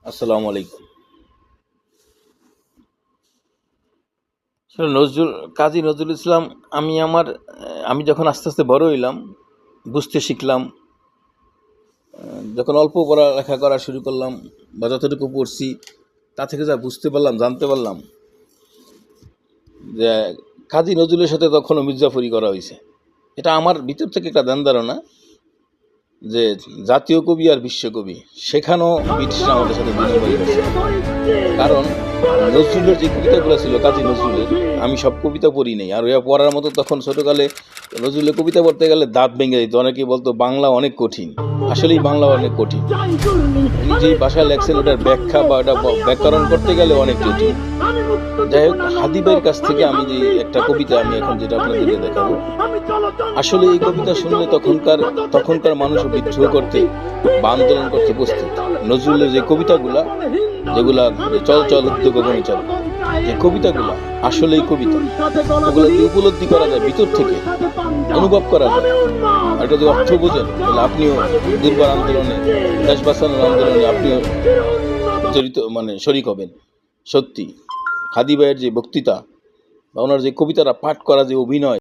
আসসালামু আলাইকুম। আসলে কাজী নজরুল ইসলাম, আমি যখন আস্তে আস্তে বড় হইলাম, বুঝতে শিখলাম, যখন অল্প পড়ালেখা করা শুরু করলাম বা যতটুকু পড়ছি তা থেকে যা বুঝতে পারলাম, জানতে পারলাম যে কাজী নজরুলের সাথে তখনও মির্জাফরি করা হয়েছে। এটা আমার ভিতর থেকে একটা ধ্যান ধারণা যে জাতীয় কবি আর বিশ্বকবি, সেখানেও ব্রিটিশরা আমাদের সাথে বিনিময় করছে। কারণ নজরুলের যে কবিতাগুলো ছিল কাজী নজরুলের, আমি সব কবিতা পড়ি নাই, আর ওয়া পড়ার মতো তখন ছোটোকালে নজরুলের কবিতা পড়তে গেলে দাঁত ভেঙে দিত। অনেকেই বলতো বাংলা অনেক কঠিন, আসলেই বাংলা অনেক কঠিন। উনি যেই ভাষায় লেখছেন ওটার ব্যাখ্যা বা ওটা ব্যাকরণ করতে গেলে অনেক জটিল। যাই হোক, হাদিবের কাছ থেকে আমি যে একটা কবিতা, আমি এখন যেটা আপনাদেরকে দেখাবো, আসলে এই কবিতা শুনলে তখনকার মানুষ বিদ্রোহ করতে বা আন্দোলন করতে প্রস্তুত। নজরুলের যে কবিতাগুলা, যেগুলা চল চল উদ্যোগ গগনে চল, যে কবিতাগুলা আসলেই কবিতা, ওগুলো যদি উপলব্ধি করা যায়, ভিতর থেকে অনুভব করা যায়, আর যদি অর্থ বোঝেন, তাহলে আপনিও দুর্বার আন্দোলনে, দেশ বাঁচানোর আন্দোলনে আপনিও জড়িত, শরিক হবেন। সত্যি হাদি ভাইয়ের যে বক্তৃতা বা ওনার যে কবিতাটা পাঠ করা, যে অভিনয়,